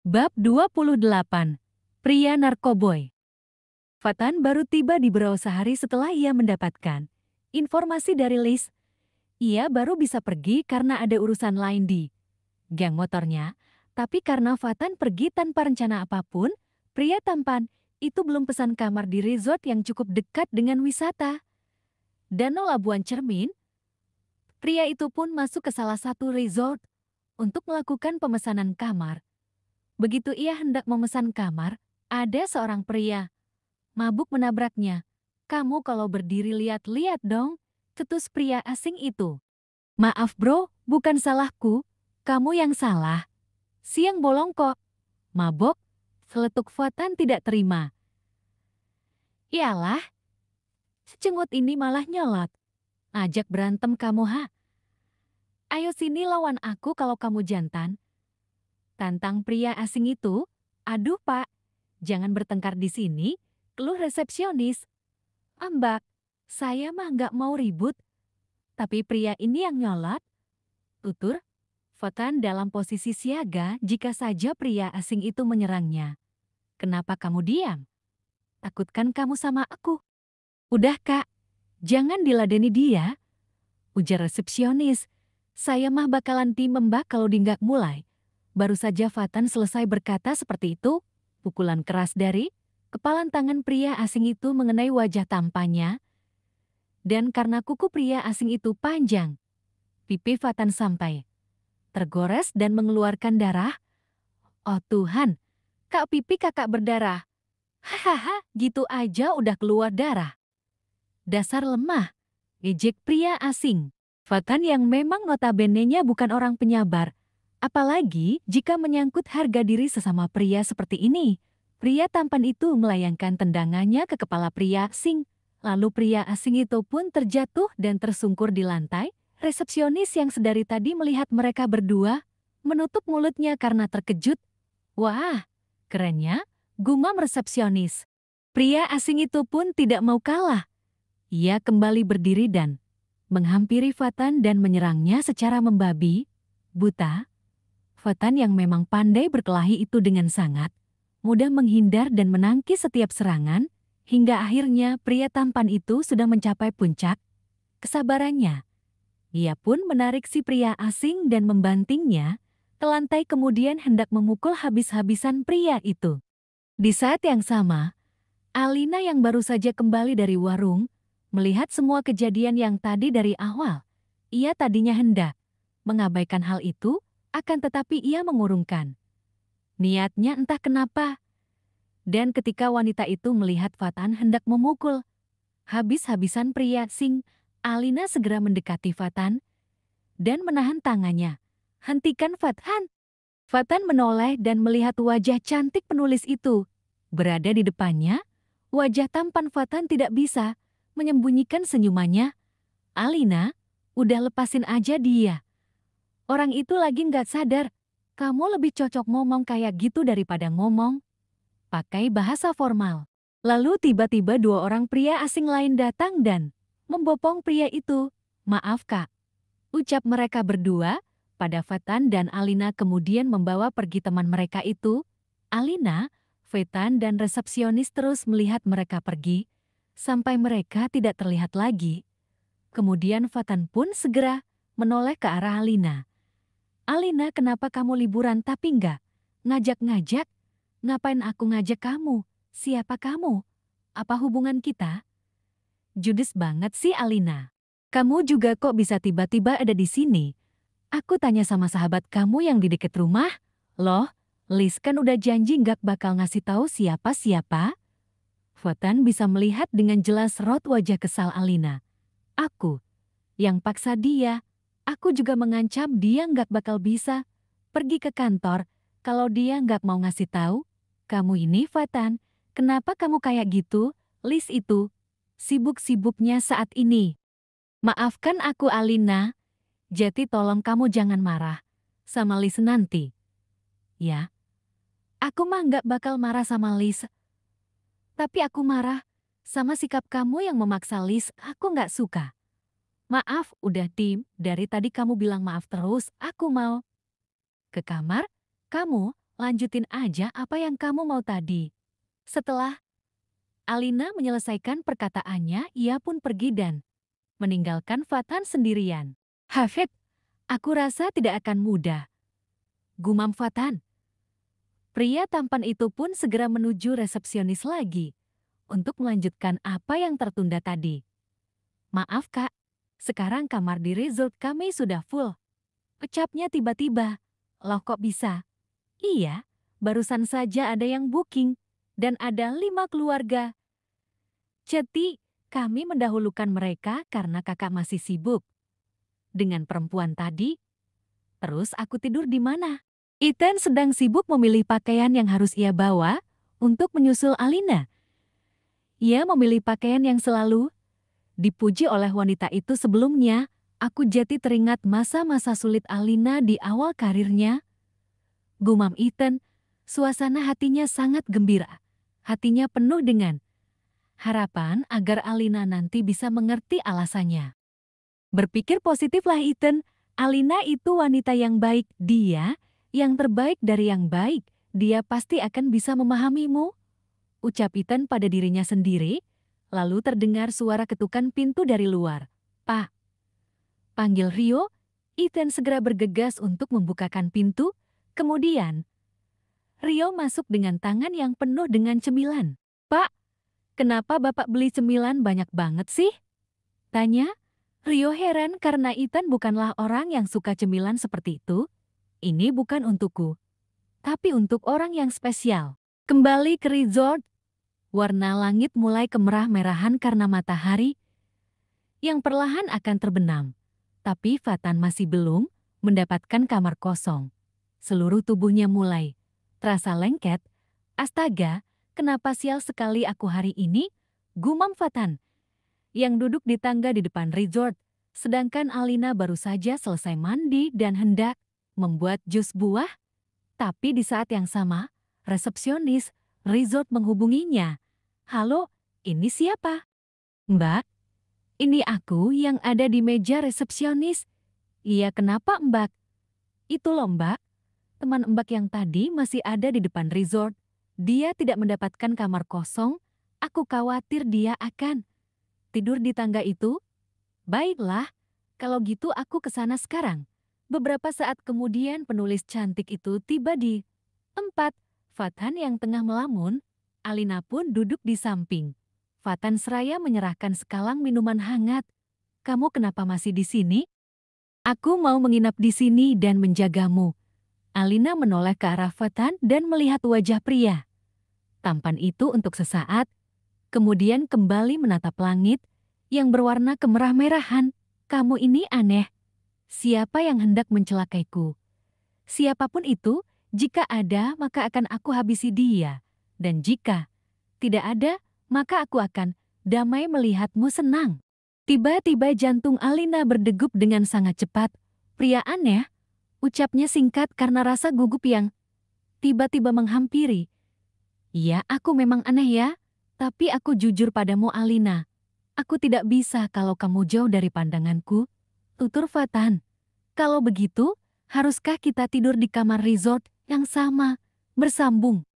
Bab 28. Pria Narkoboy. Fatan baru tiba di Brau sehari setelah ia mendapatkan informasi dari Liz. Ia baru bisa pergi karena ada urusan lain di geng motornya. Tapi karena Fatan pergi tanpa rencana apapun, pria tampan itu belum pesan kamar di resort yang cukup dekat dengan wisata. Danau Labuan Cermin, pria itu pun masuk ke salah satu resort untuk melakukan pemesanan kamar. Begitu ia hendak memesan kamar, ada seorang pria mabuk menabraknya. "Kamu kalau berdiri lihat-lihat dong," ketus pria asing itu. "Maaf bro, bukan salahku. Kamu yang salah." "Siang bolong kok." "Mabok?" Seletuk Fatan tidak terima. "Iyalah, secengut ini malah nyolot. Ajak berantem kamu ha? Ayo sini lawan aku kalau kamu jantan." Tantang pria asing itu. "Aduh pak, jangan bertengkar di sini," keluh resepsionis. "Mbak, saya mah nggak mau ribut. Tapi pria ini yang nyolot," tutur Fatan dalam posisi siaga jika saja pria asing itu menyerangnya. "Kenapa kamu diam? Takutkan kamu sama aku?" "Udah kak, jangan diladeni dia," ujar resepsionis. "Saya mah bakalan tim mbak kalau di nggak mulai." Baru saja Fatan selesai berkata seperti itu, pukulan keras dari kepalan tangan pria asing itu mengenai wajah tampannya. Dan karena kuku pria asing itu panjang, pipi Fatan sampai tergores dan mengeluarkan darah. "Oh Tuhan, kak pipi kakak berdarah." "Hahaha, gitu aja udah keluar darah. Dasar lemah," ejek pria asing. Fatan yang memang notabene-nya bukan orang penyabar, apalagi jika menyangkut harga diri sesama pria seperti ini. Pria tampan itu melayangkan tendangannya ke kepala pria asing. Lalu pria asing itu pun terjatuh dan tersungkur di lantai. Resepsionis yang sedari tadi melihat mereka berdua, menutup mulutnya karena terkejut. "Wah, kerennya," gumam resepsionis. Pria asing itu pun tidak mau kalah. Ia kembali berdiri dan menghampiri Fatan dan menyerangnya secara membabi buta. Fatan yang memang pandai berkelahi itu dengan sangat mudah menghindar dan menangkis setiap serangan, hingga akhirnya pria tampan itu sudah mencapai puncak kesabarannya. Ia pun menarik si pria asing dan membantingnya ke lantai, kemudian hendak memukul habis-habisan pria itu. Di saat yang sama, Alina yang baru saja kembali dari warung melihat semua kejadian yang tadi dari awal. Ia tadinya hendak mengabaikan hal itu, akan tetapi ia mengurungkan niatnya entah kenapa. Dan ketika wanita itu melihat Fatan hendak memukul habis-habisan pria asing, Alina segera mendekati Fatan dan menahan tangannya. "Hentikan Fatan." Fatan menoleh dan melihat wajah cantik penulis itu berada di depannya. Wajah tampan Fatan tidak bisa menyembunyikan senyumannya. "Alina, udah lepasin aja dia. Orang itu lagi nggak sadar. Kamu lebih cocok ngomong kayak gitu daripada ngomong pakai bahasa formal." Lalu tiba-tiba dua orang pria asing lain datang dan membopong pria itu. "Maaf kak," ucap mereka berdua pada Fatan dan Alina, kemudian membawa pergi teman mereka itu. Alina, Fatan dan resepsionis terus melihat mereka pergi sampai mereka tidak terlihat lagi. Kemudian Fatan pun segera menoleh ke arah Alina. "Alina, kenapa kamu liburan tapi enggak ngajak-ngajak?" "Ngapain aku ngajak kamu? Siapa kamu? Apa hubungan kita?" "Judes banget sih Alina. Kamu juga kok bisa tiba-tiba ada di sini? Aku tanya sama sahabat kamu yang di dekat rumah. Loh, Liz kan udah janji nggak bakal ngasih tahu siapa-siapa." Fatan bisa melihat dengan jelas raut wajah kesal Alina. "Aku yang paksa dia. Aku juga mengancam dia nggak bakal bisa pergi ke kantor kalau dia nggak mau ngasih tahu." "Kamu ini Fatan, kenapa kamu kayak gitu? Liz itu sibuk-sibuknya saat ini." "Maafkan aku Alina. Jadi tolong kamu jangan marah sama Liz nanti." "Ya, aku mah nggak bakal marah sama Liz. Tapi aku marah sama sikap kamu yang memaksa Liz. Aku nggak suka." "Maaf, udah Tim. Dari tadi kamu bilang maaf terus. Aku mau ke kamar. Kamu lanjutin aja apa yang kamu mau tadi. Setelah Alina menyelesaikan perkataannya, ia pun pergi dan meninggalkan Fatan sendirian. Hafid, aku rasa tidak akan mudah, gumam Fatan. Pria tampan itu pun segera menuju resepsionis lagi untuk melanjutkan apa yang tertunda tadi. Maaf kak, sekarang kamar di resort kami sudah full. Ucapnya tiba-tiba. Loh kok bisa? Iya, barusan saja ada yang booking dan ada 5 keluarga. Jadi, kami mendahulukan mereka karena kakak masih sibuk dengan perempuan tadi. Terus aku tidur di mana? Ethan sedang sibuk memilih pakaian yang harus ia bawa untuk menyusul Alina. Ia memilih pakaian yang selalu dipuji oleh wanita itu sebelumnya. Aku jadi teringat masa-masa sulit Alina di awal karirnya. Gumam Ethan, suasana hatinya sangat gembira. Hatinya penuh dengan harapan agar Alina nanti bisa mengerti alasannya. Berpikir positiflah Ethan, Alina itu wanita yang baik, dia yang terbaik dari yang baik, dia pasti akan bisa memahamimu. Ucap Ethan pada dirinya sendiri, lalu terdengar suara ketukan pintu dari luar. Pak, panggil Rio. Ethan segera bergegas untuk membukakan pintu, kemudian Rio masuk dengan tangan yang penuh dengan cemilan. Pak, kenapa Bapak beli cemilan banyak banget sih? Tanya. Rio heran karena Ethan bukanlah orang yang suka cemilan seperti itu. Ini bukan untukku, tapi untuk orang yang spesial. Kembali ke resort, warna langit mulai kemerah-merahan karena matahari yang perlahan akan terbenam. Tapi Fatan masih belum mendapatkan kamar kosong. Seluruh tubuhnya mulai terasa lengket. Astaga, kenapa sial sekali aku hari ini? Gumam Fatan yang duduk di tangga di depan resort, sedangkan Alina baru saja selesai mandi dan hendak membuat jus buah. Tapi di saat yang sama, resepsionis resort menghubunginya. Halo, ini siapa? Mbak, ini aku yang ada di meja resepsionis. Iya, kenapa Mbak? Itu loh Mbak, teman Mbak yang tadi masih ada di depan resort. Dia tidak mendapatkan kamar kosong. Aku khawatir dia akan tidur di tangga itu. Baiklah, kalau gitu aku ke sana sekarang. Beberapa saat kemudian penulis cantik itu tiba di tempat Fatan yang tengah melamun. Alina pun duduk di samping. Fatan seraya menyerahkan sekalang minuman hangat. Kamu kenapa masih di sini? Aku mau menginap di sini dan menjagamu. Alina menoleh ke arah Fatan dan melihat wajah pria tampan itu untuk sesaat, kemudian kembali menatap langit yang berwarna kemerah-merahan. Kamu ini aneh. Siapa yang hendak mencelakaiku? Siapapun itu, jika ada maka akan aku habisi dia. Dan jika tidak ada, maka aku akan damai melihatmu senang. Tiba-tiba jantung Alina berdegup dengan sangat cepat. Pria aneh, ucapnya singkat karena rasa gugup yang tiba-tiba menghampiri. Iya, aku memang aneh ya, tapi aku jujur padamu Alina. Aku tidak bisa kalau kamu jauh dari pandanganku. Tutur Fatan. Kalau begitu, haruskah kita tidur di kamar resort yang sama, bersambung?